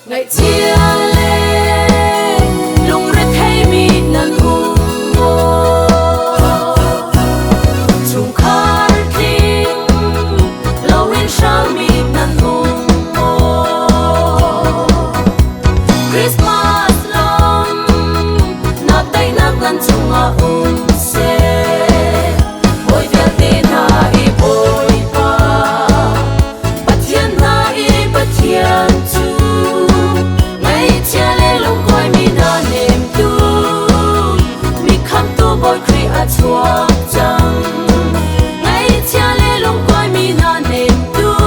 ngày chia lên lung rất hay mi nan chung khát kinh lâu in sao mi nan Christmas long na tay nát lan chung a se ôi việt tin ha i bôi pa bất thiên ha i bất thiên chu chuộc trăng ngày chia lê lông coi mi na nền tu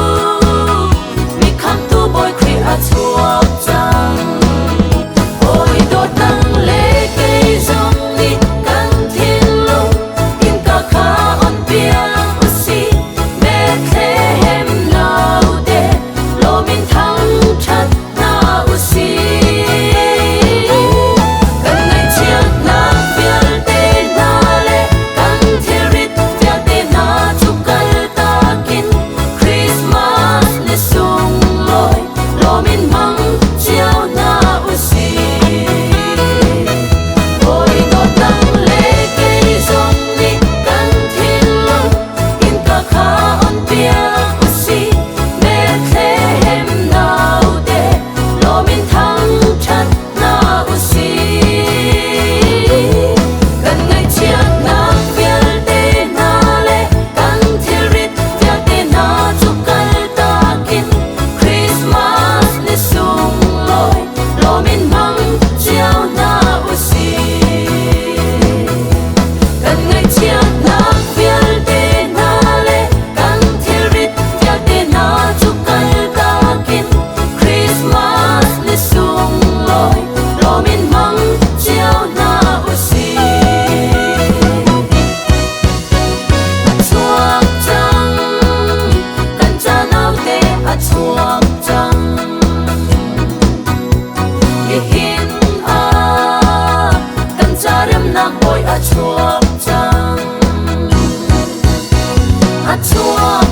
mi khăm tu bồi khuya chuộc trăng ôi đốt tăng lê cây rong đi căng thiên lông in cả khá on bia usi mẹ thế hem nào để lo min thăng chặt na usi chuộc trăng chuộc